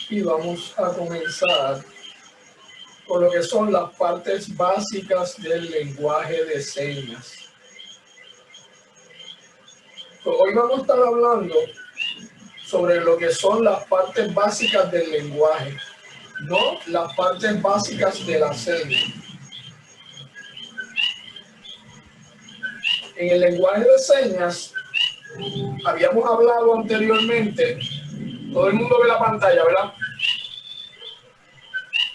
Y vamos a comenzar con lo que son las partes básicas del lenguaje de señas. Hoy vamos a estar hablando sobre lo que son las partes básicas del lenguaje, no las partes básicas de la seña. En el lenguaje de señas, habíamos hablado anteriormente, todo el mundo ve la pantalla, ¿verdad?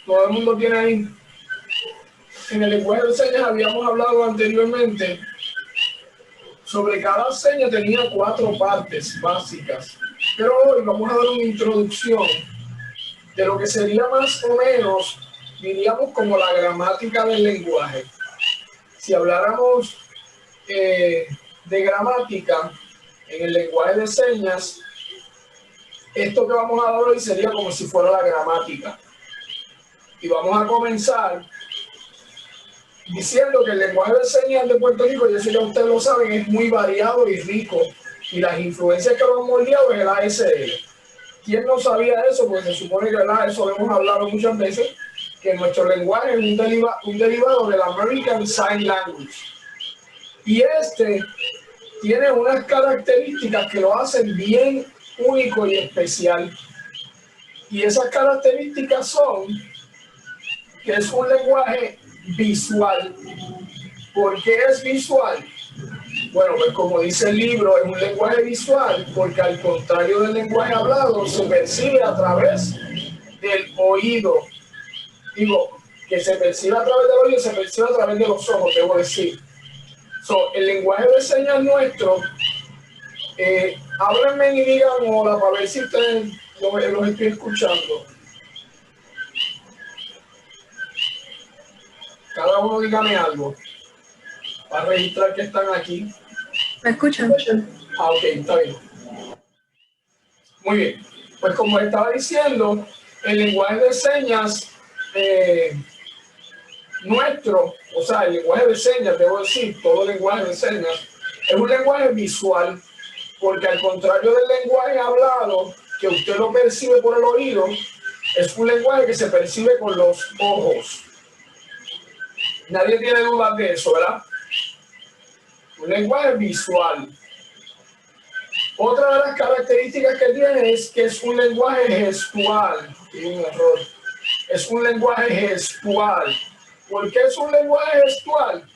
Todo el mundo tiene ahí. En el lenguaje de señas habíamos hablado anteriormente sobre cada seña tenía 4 partes básicas, pero hoy vamos a dar una introducción de lo que sería más o menos, diríamos, como la gramática del lenguaje. Si habláramos de gramática en el lenguaje de señas, esto que vamos a dar hoy sería como si fuera la gramática. Y vamos a comenzar diciendo que el lenguaje de señas de Puerto Rico, y eso ya ustedes lo saben, es muy variado y rico. Y las influencias que lo han moldeado es el ASL. ¿Quién no sabía eso? Porque se supone que eso lo hemos hablado muchas veces, que nuestro lenguaje es un derivado del American Sign Language. Y este tiene unas características que lo hacen bien único y especial. Y esas características son que es un lenguaje visual. ¿Por qué es visual? Bueno, pues como dice el libro, es un lenguaje visual porque al contrario del lenguaje hablado, se percibe a través del oído. Digo, que se percibe a través del oído, se percibe a través de los ojos, debo decir. El lenguaje de señas nuestro, háblenme y digan hola para ver si ustedes los estoy escuchando. Cada uno dígame algo para registrar que están aquí. ¿Me escuchan? Ah, ok, está bien. Muy bien. Pues como estaba diciendo, el lenguaje de señas nuestro, o sea, el lenguaje de señas, debo decir, todo el lenguaje de señas, es un lenguaje visual, porque al contrario del lenguaje hablado, que usted lo percibe por el oído, es un lenguaje que se percibe con los ojos. Nadie tiene dudas de eso, ¿verdad? Un lenguaje visual. Otra de las características que tiene es que es un lenguaje gestual. Tiene un error. Es un lenguaje gestual. ¿Por qué es un lenguaje gestual?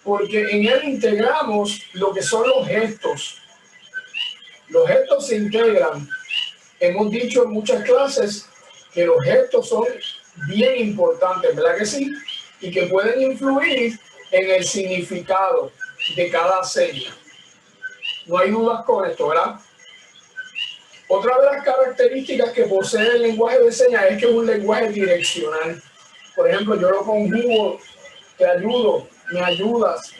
Porque en él integramos lo que son los gestos. Los gestos se integran. Hemos dicho en muchas clases que los gestos son bien importantes, ¿verdad que sí? Y que pueden influir en el significado de cada seña. No hay dudas con esto, ¿verdad? Otra de las características que posee el lenguaje de señas es que es un lenguaje direccional. Por ejemplo, yo lo conjugo, te ayudo, me ayudas,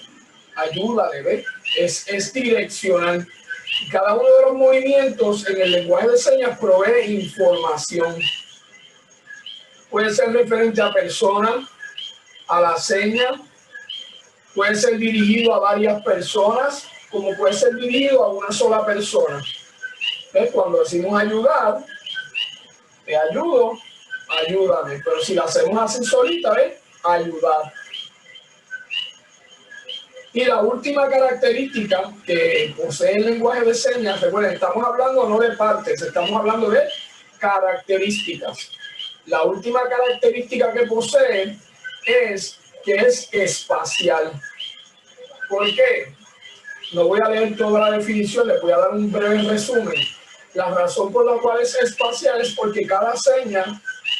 ayúdale, ¿ves? Es direccional. Cada uno de los movimientos en el lenguaje de señas provee información. Puede ser referente a persona, a la seña, puede ser dirigido a varias personas, como puede ser dirigido a una sola persona. ¿Ves? Cuando decimos ayudar, te ayudo, ayúdame. Pero si la hacemos así solita, ¿ves? Ayudar. Y la última característica que posee el lenguaje de señas, recuerden, estamos hablando no de partes, estamos hablando de características. La última característica que posee es que es espacial. ¿Por qué? No voy a leer toda la definición, les voy a dar un breve resumen. La razón por la cual es espacial es porque cada seña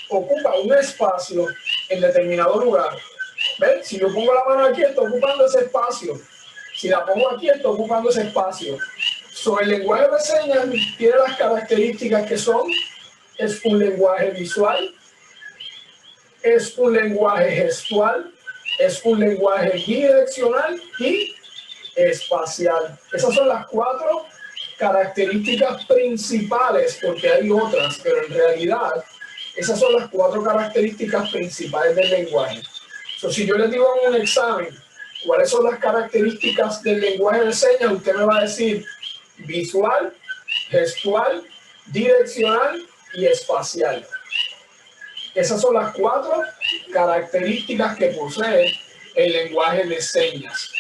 ocupa un espacio en determinado lugar. ¿Ven? Si yo pongo la mano aquí, estoy ocupando ese espacio. Si la pongo aquí, estoy ocupando ese espacio. El lenguaje de señas tiene las características que son: es un lenguaje visual, es un lenguaje gestual, es un lenguaje bidireccional y espacial. Esas son las 4 características principales, porque hay otras, pero en realidad esas son las 4 características principales del lenguaje. Si yo les digo en un examen cuáles son las características del lenguaje de señas, usted me va a decir visual, gestual, direccional y espacial. Esas son las 4 características que posee el lenguaje de señas.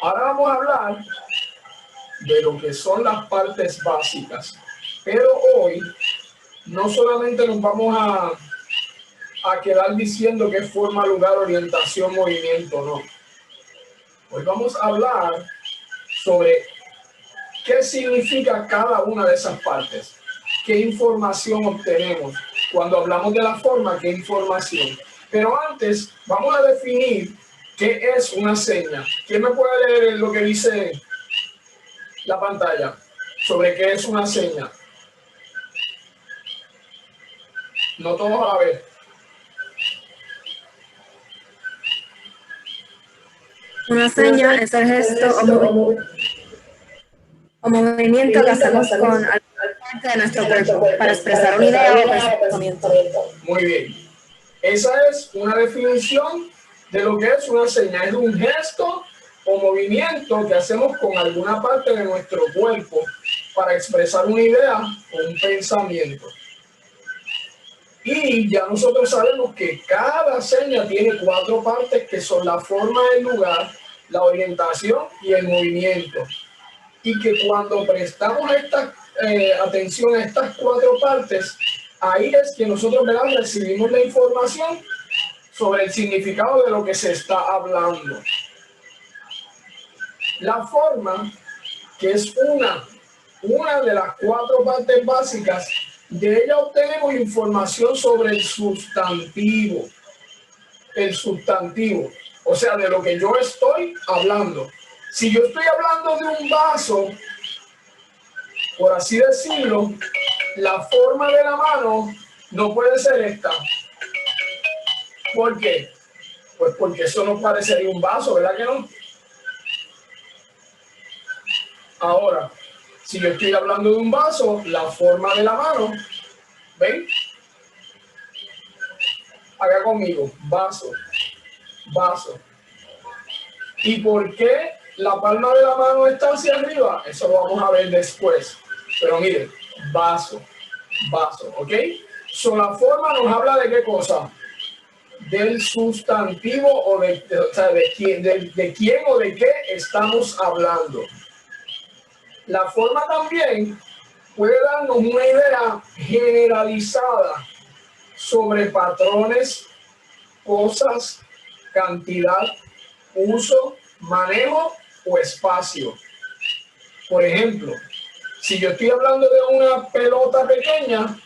Ahora vamos a hablar de lo que son las partes básicas. Pero hoy no solamente nos vamos a quedar diciendo qué forma, lugar, orientación, movimiento, no. Hoy vamos a hablar sobre qué significa cada una de esas partes, qué información obtenemos. Cuando hablamos de la forma, qué información. Pero antes, vamos a definir qué es una seña. ¿Quién me puede leer lo que dice la pantalla sobre qué es una seña? No todos a la vez. Una seña es el gesto o movimiento que hacemos con alguna parte de nuestro cuerpo para expresar una idea o pensamiento. Muy bien. Esa es una definición de lo que es una seña. Es un gesto o movimiento que hacemos con alguna parte de nuestro cuerpo para expresar una idea o un pensamiento. Y ya nosotros sabemos que cada seña tiene 4 partes que son la forma, el lugar, la orientación y el movimiento. Y que cuando prestamos atención a estas 4 partes, ahí es que nosotros, ¿verdad?, recibimos la información sobre el significado de lo que se está hablando. La forma, que es una de las 4 partes básicas, de ella obtenemos información sobre el sustantivo. El sustantivo, o sea, de lo que yo estoy hablando. Si yo estoy hablando de un vaso, por así decirlo, la forma de la mano no puede ser esta. ¿Por qué? Pues porque eso no parecería un vaso, ¿verdad que no? Ahora, si yo estoy hablando de un vaso, la forma de la mano, ¿ven? Haga conmigo, vaso, vaso. ¿Y por qué la palma de la mano está hacia arriba? Eso lo vamos a ver después. Pero miren, vaso, vaso, ¿ok? So, la forma nos habla de qué cosa? Del sustantivo o sea, de quién o de qué estamos hablando. La forma también puede darnos una idea generalizada sobre patrones, cosas, cantidad, uso, manejo o espacio. Por ejemplo, si yo estoy hablando de una pelota pequeña,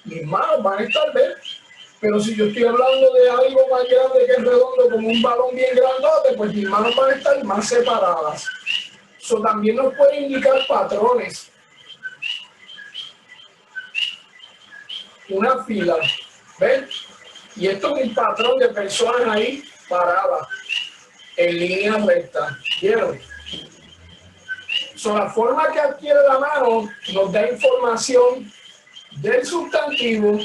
mis manos van a estar verdes. Pero si yo estoy hablando de algo más grande que es redondo, como un balón bien grandote, pues mis manos van a estar más separadas. Eso también nos puede indicar patrones. Una fila, ¿ven? Y esto es un patrón de personas ahí paradas en línea recta. ¿Vieron? So, la forma que adquiere la mano nos da información del sustantivo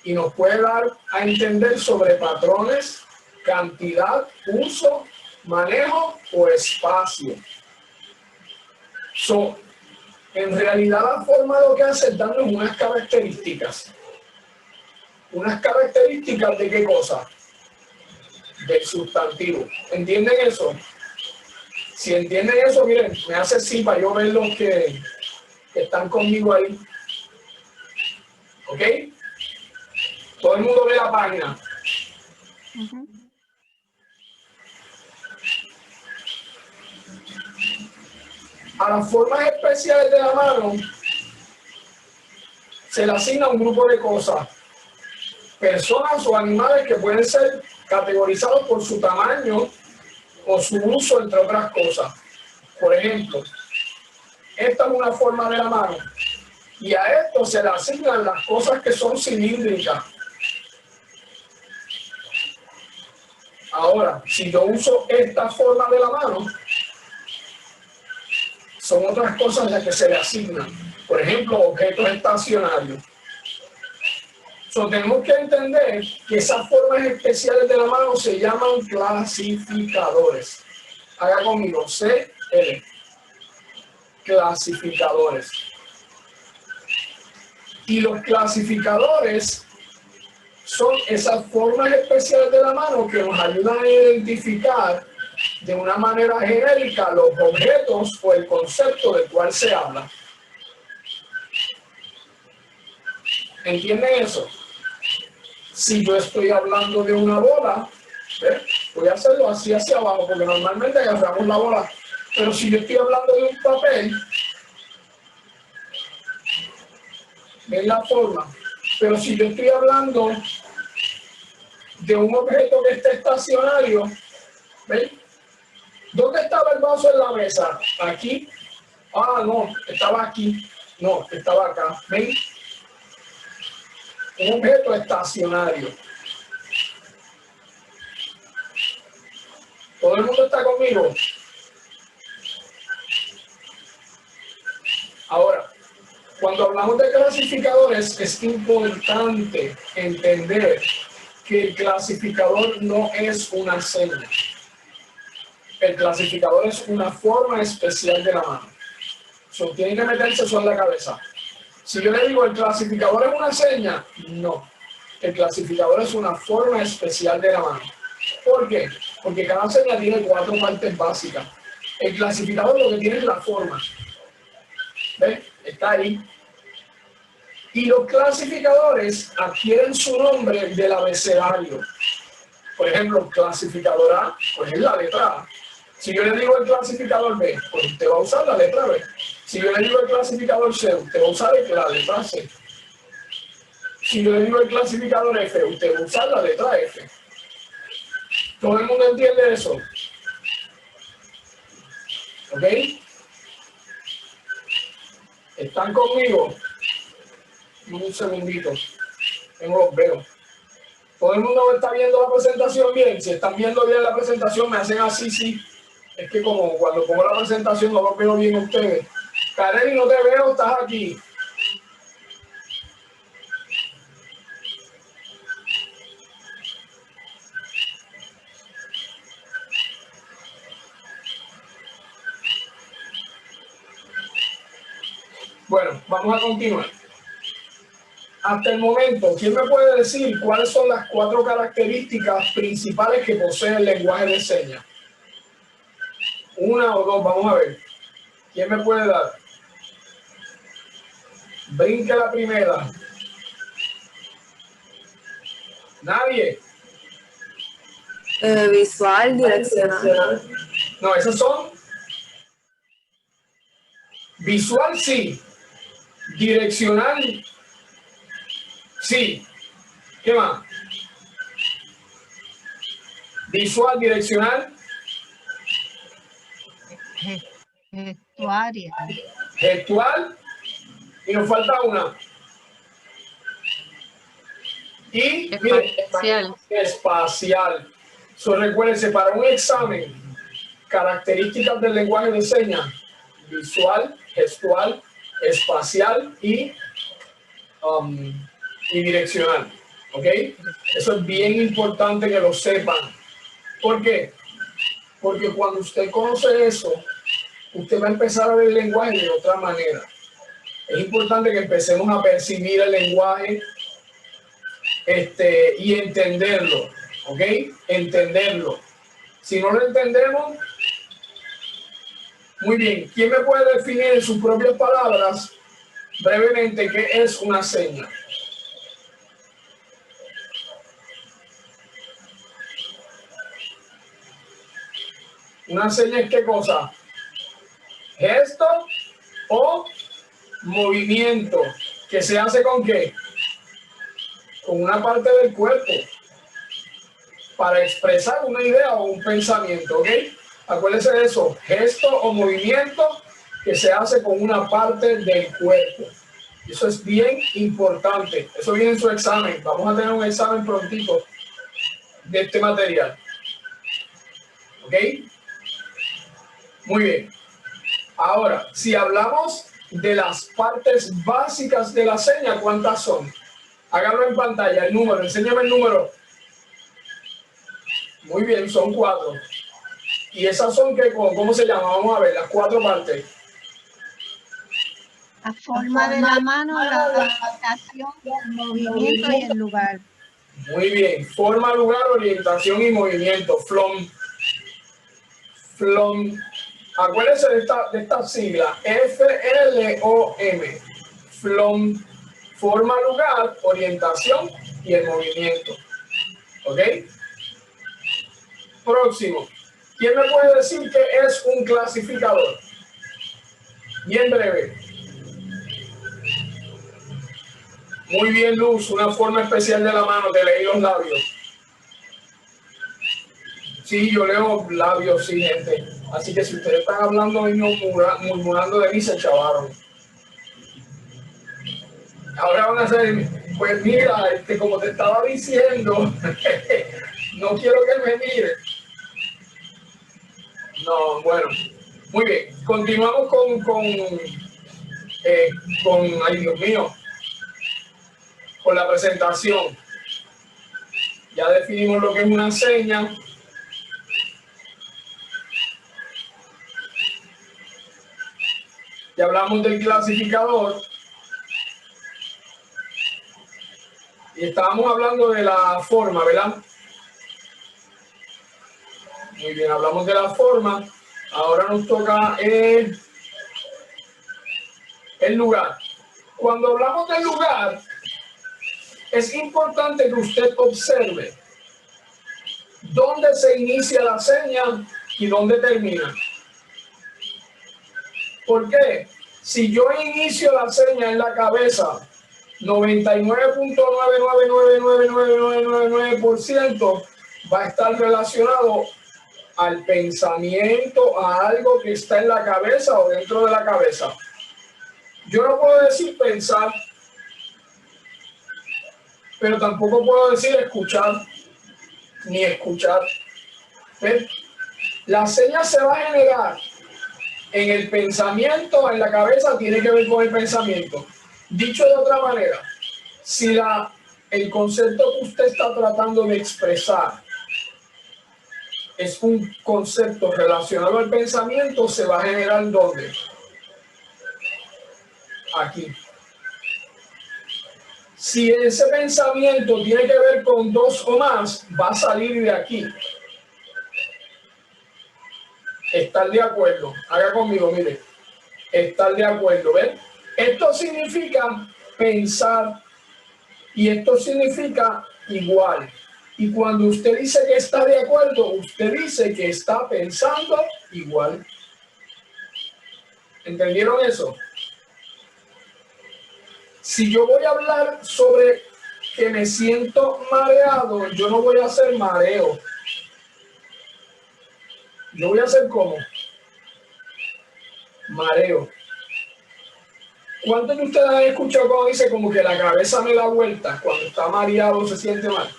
y nos puede dar a entender sobre patrones, cantidad, uso, manejo o espacio. So, en realidad la forma lo que hace es darnos unas características. ¿Unas características de qué cosa? Del sustantivo. ¿Entienden eso? Si entienden eso, miren, me hace sí para yo ver los que están conmigo ahí. ¿Ok? Todo el mundo ve la página. A las formas especiales de la mano se le asigna un grupo de cosas, personas o animales que pueden ser categorizados por su tamaño o su uso, entre otras cosas. Por ejemplo, esta es una forma de la mano y a esto se le asignan las cosas que son cilíndricas. Ahora, si yo uso esta forma de la mano, son otras cosas las que se le asignan. Por ejemplo, objetos estacionarios. So, tenemos que entender que esas formas especiales de la mano se llaman clasificadores. Haga conmigo, CL. Clasificadores. Y los clasificadores son esas formas especiales de la mano que nos ayudan a identificar de una manera genérica los objetos o el concepto del cual se habla. ¿Entienden eso? Si yo estoy hablando de una bola, ¿ves? Voy a hacerlo así hacia abajo, porque normalmente agarramos la bola. Pero si yo estoy hablando de un papel, ven la forma. Pero si yo estoy hablando de un objeto que esté estacionario, ¿ven? ¿Dónde estaba el vaso en la mesa? ¿Aquí? Ah, no, estaba aquí. No, estaba acá. ¿Ven? Un objeto estacionario. ¿Todo el mundo está conmigo? Ahora, cuando hablamos de clasificadores, es importante entender que el clasificador no es una seña. El clasificador es una forma especial de la mano. So, tienen que meterse eso en la cabeza. Si yo le digo el clasificador es una seña, no. El clasificador es una forma especial de la mano. ¿Por qué? Porque cada seña tiene 4 partes básicas. El clasificador lo que tiene es la forma. ¿Ves? Está ahí. Y los clasificadores adquieren su nombre del abecedario. Por ejemplo, clasificador A, pues es la letra A. Si yo le digo el clasificador B, pues usted va a usar la letra B. Si yo le digo el clasificador C, usted va a usar la letra C. Si yo le digo el clasificador F, usted va a usar la letra F. ¿Todo el mundo entiende eso? ¿Ok? ¿Están conmigo? Un segundito. No los veo. ¿Todo el mundo está viendo la presentación bien? Si están viendo bien la presentación, me hacen así, sí. Es que como cuando pongo la presentación no lo veo bien a ustedes. Karen, no te veo, estás aquí. Bueno, vamos a continuar. Hasta el momento, ¿quién me puede decir cuáles son las 4 características principales que posee el lenguaje de señas? 1 o 2, vamos a ver. ¿Quién me puede dar? Brinca la primera. Nadie. Visual, direccional. No, esas son. Visual, sí. Direccional, sí. ¿Qué más? Visual, direccional. Gestuaria. Gestual. Y nos falta una. Y, Espacial. mire, espacial. So, recuérdense, para un examen, características del lenguaje de señas: visual, gestual, espacial y direccional. ¿Ok? Eso es bien importante que lo sepan. ¿Por qué? Porque cuando usted conoce eso, usted va a empezar a ver el lenguaje de otra manera. Es importante que empecemos a percibir el lenguaje y entenderlo, ¿ok? Entenderlo. Si no lo entendemos, muy bien. ¿Quién me puede definir en sus propias palabras brevemente qué es una seña? ¿Una seña es qué cosa? Gesto o movimiento. ¿Que se hace con qué? Con una parte del cuerpo para expresar una idea o un pensamiento, ¿ok? Acuérdense de eso, gesto o movimiento que se hace con una parte del cuerpo. Eso es bien importante. Eso viene en su examen. Vamos a tener un examen prontito de este material. ¿Ok? Muy bien. Ahora, si hablamos de las partes básicas de la seña, ¿cuántas son? Háganlo en pantalla, el número. Enséñame el número. Muy bien, son 4. ¿Y esas son qué? ¿Cómo se llama? Vamos a ver, las 4 partes. La forma de la mano, la ubicación, el movimiento y el lugar. Muy bien. Forma, lugar, orientación y movimiento. FLOM. FLOM. Acuérdense de esta sigla. FLOM. FLOM. Forma, lugar, orientación y el movimiento. ¿Ok? Próximo. ¿Quién me puede decir qué es un clasificador? Bien breve. Muy bien, Luz. Una forma especial de la mano. Te leí los labios. Sí, yo leo labios, sí, gente. Así que si ustedes están hablando y murmurando de mí, se chavaron. Ahora van a hacer, pues mira, como te estaba diciendo, no quiero que me mire. No, bueno, muy bien. Continuamos ay Dios mío, con la presentación. Ya definimos lo que es una seña. Ya hablamos del clasificador. Y estábamos hablando de la forma, ¿verdad? Muy bien, hablamos de la forma. Ahora nos toca el lugar. Cuando hablamos del lugar, es importante que usted observe dónde se inicia la seña y dónde termina. ¿Por qué? Si yo inicio la seña en la cabeza, 99.9999999% va a estar relacionado al pensamiento, a algo que está en la cabeza o dentro de la cabeza. Yo no puedo decir pensar, pero tampoco puedo decir escuchar, ni escuchar. ¿Ven? La seña se va a generar en el pensamiento, en la cabeza, tiene que ver con el pensamiento. Dicho de otra manera, si el concepto que usted está tratando de expresar es un concepto relacionado al pensamiento, se va a generar ¿dónde? Aquí. Si ese pensamiento tiene que ver con dos o más, va a salir de aquí. Estar de acuerdo. Haga conmigo, mire. Estar de acuerdo, ¿ven? Esto significa pensar y esto significa igual. Y cuando usted dice que está de acuerdo, usted dice que está pensando igual. ¿Entendieron eso? Si yo voy a hablar sobre que me siento mareado, yo no voy a hacer mareo. Yo voy a hacer como mareo. ¿Cuántos de ustedes han escuchado cuando dice como que la cabeza me da vueltas cuando está mareado, se siente mal?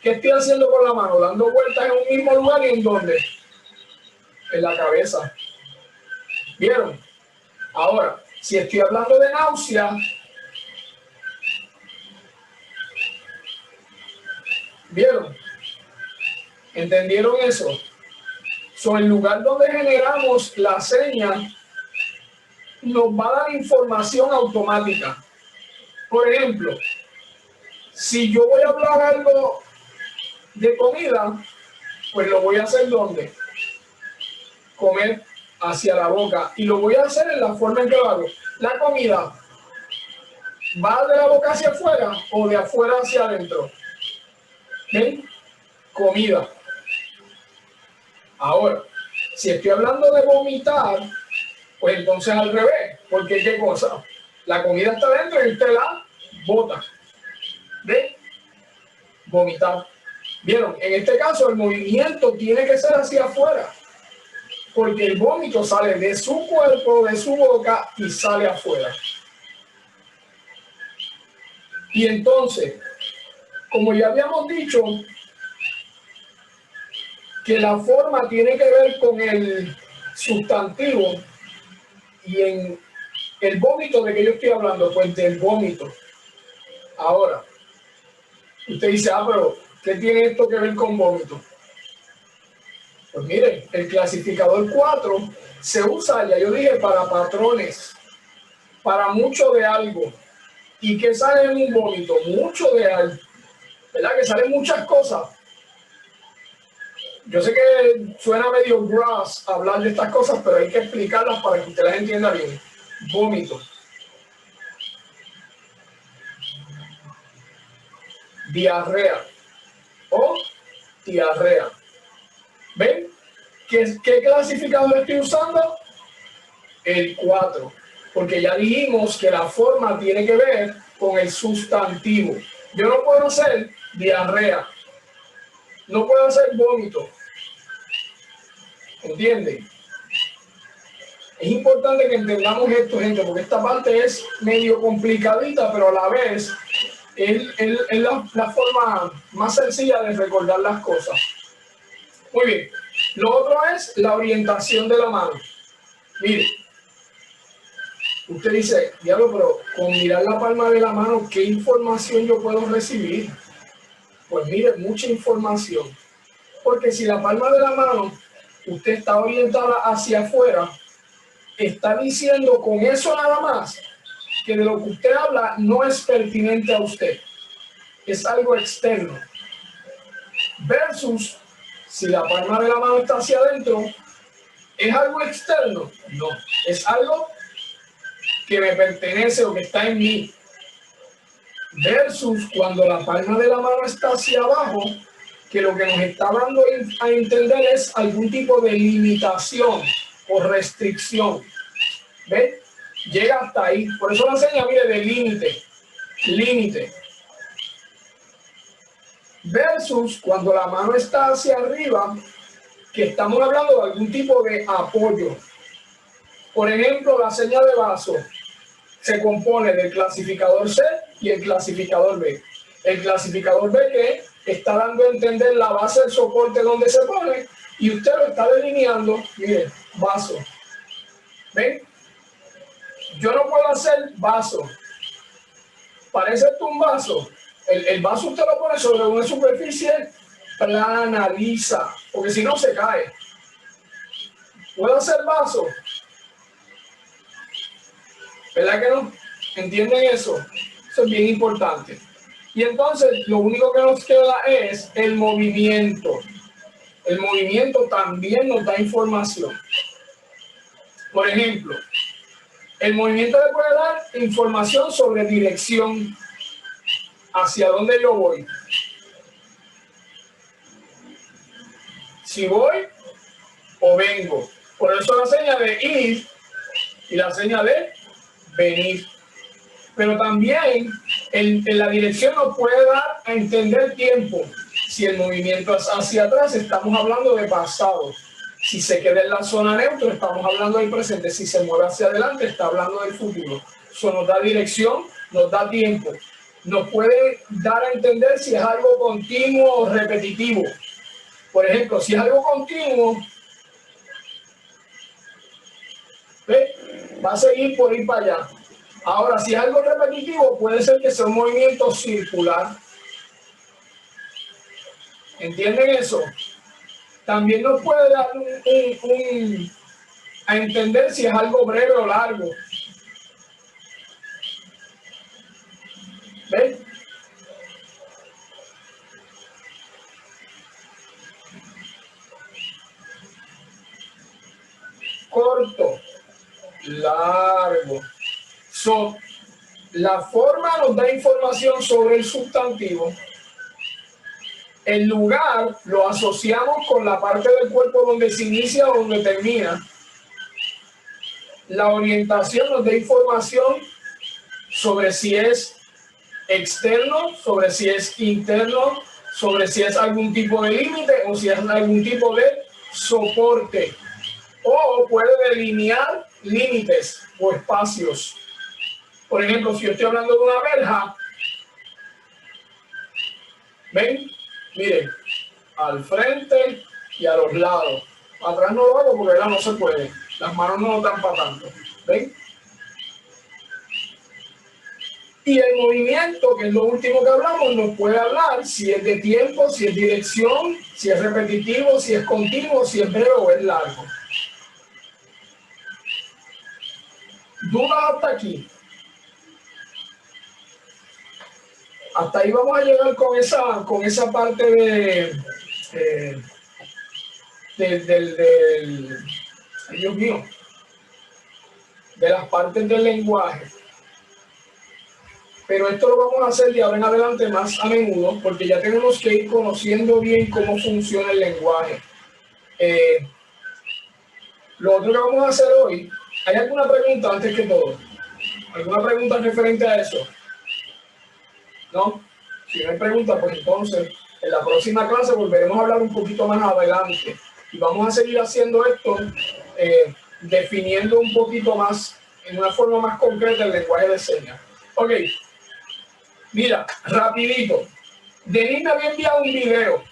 ¿Qué estoy haciendo con la mano? Dando vueltas en un mismo lugar y en dónde? En la cabeza. ¿Vieron? Ahora, si estoy hablando de náusea, ¿vieron? ¿Entendieron eso? So, el lugar donde generamos la seña nos va a dar información automática. Por ejemplo, si yo voy a hablar algo de comida, pues lo voy a hacer ¿dónde? Comer hacia la boca. Y lo voy a hacer en la forma en que lo hago. La comida va de la boca hacia afuera o de afuera hacia adentro. ¿Ven? Comida. Ahora, si estoy hablando de vomitar, pues entonces al revés. Porque ¿qué cosa? La comida está dentro y usted la bota. ¿Ven? Vomitar. ¿Vieron? En este caso el movimiento tiene que ser hacia afuera. Porque el vómito sale de su cuerpo, de su boca y sale afuera. Y entonces, como ya habíamos dicho, que la forma tiene que ver con el sustantivo y en el vómito de que yo estoy hablando, pues del vómito. Ahora, usted dice, pero ¿qué tiene esto que ver con vómito? Pues miren, el clasificador 4 se usa, ya yo dije, para patrones, para mucho de algo. ¿Y qué sale en un vómito? Mucho de algo. ¿verdad? Que salen muchas cosas. Yo sé que suena medio gross hablar de estas cosas, pero hay que explicarlas para que usted las entienda bien. Vómito. Diarrea o diarrea. ¿Ven? ¿Qué clasificador estoy usando? El 4. Porque ya dijimos que la forma tiene que ver con el sustantivo. Yo no puedo hacer diarrea. No puedo hacer vómito. ¿Entienden? Es importante que entendamos esto, gente, porque esta parte es medio complicadita, pero a la vez es la forma más sencilla de recordar las cosas. Muy bien. Lo otro es la orientación de la mano. Mire, usted dice, diablo, pero con mirar la palma de la mano, ¿qué información yo puedo recibir? Pues mire, mucha información. Porque si la palma de la mano, usted está orientada hacia afuera, está diciendo con eso nada más que de lo que usted habla no es pertinente a usted. Es algo externo. Versus, si la palma de la mano está hacia adentro, ¿es algo externo? No, es algo que me pertenece o que está en mí. Versus cuando la palma de la mano está hacia abajo, que lo que nos está dando a entender es algún tipo de limitación o restricción. ¿Ven? Llega hasta ahí. Por eso la señal, mire, de límite. Límite. Versus cuando la mano está hacia arriba, que estamos hablando de algún tipo de apoyo. Por ejemplo, la señal de vaso se compone del clasificador C y el clasificador B. El clasificador B que está dando a entender la base del soporte donde se pone y usted lo está delineando, mire, vaso. ¿Ven? Yo no puedo hacer vaso. Parece esto un vaso. El vaso usted lo pone sobre una superficie plana, lisa, porque si no se cae. ¿Puedo hacer vaso? ¿Verdad que no? ¿Entienden eso? Eso es bien importante. Y entonces lo único que nos queda es el movimiento. El movimiento también nos da información. Por ejemplo, el movimiento le puede dar información sobre dirección, hacia dónde yo voy. Si voy o vengo. Por eso la señal de ir y la señal de venir. Pero también en la dirección nos puede dar a entender tiempo. Si el movimiento es hacia atrás, estamos hablando de pasado. Si se queda en la zona neutra, estamos hablando del presente. Si se mueve hacia adelante, está hablando del futuro. Eso nos da dirección, nos da tiempo. Nos puede dar a entender si es algo continuo o repetitivo. Por ejemplo, si es algo continuo, ¿ve? Va a seguir por ir para allá. Ahora, si es algo repetitivo, puede ser que sea un movimiento circular. ¿Entienden eso? También nos puede dar a entender si es algo breve o largo. ¿Ven? Corto, largo. La forma nos da información sobre el sustantivo. El lugar lo asociamos con la parte del cuerpo donde se inicia o donde termina. La orientación nos da información sobre si es externo, sobre si es interno, sobre si es algún tipo de límite o si es algún tipo de soporte. O puede delinear límites o espacios. Por ejemplo, si yo estoy hablando de una verja, ¿ven? Miren, al frente y a los lados. Atrás no lo hago porque no se puede. Las manos no dan para tanto. ¿Ven? Y el movimiento, que es lo último que hablamos, nos puede hablar si es de tiempo, si es dirección, si es repetitivo, si es continuo, si es breve o es largo. ¿Dudas hasta aquí? hasta ahí vamos a llegar con esa parte ay, Dios mío, de las partes del lenguaje. Pero esto lo vamos a hacer de ahora en adelante más a menudo, porque ya tenemos que ir conociendo bien cómo funciona el lenguaje. Lo otro que vamos a hacer hoy, ¿hay alguna pregunta antes que todo? ¿Alguna pregunta referente a eso? ¿No? Si no hay pregunta, pues entonces en la próxima clase volveremos a hablar un poquito más adelante y vamos a seguir haciendo esto, definiendo un poquito más, en una forma más concreta, el lenguaje de señas. Ok, mira, rapidito. Denis me había enviado un video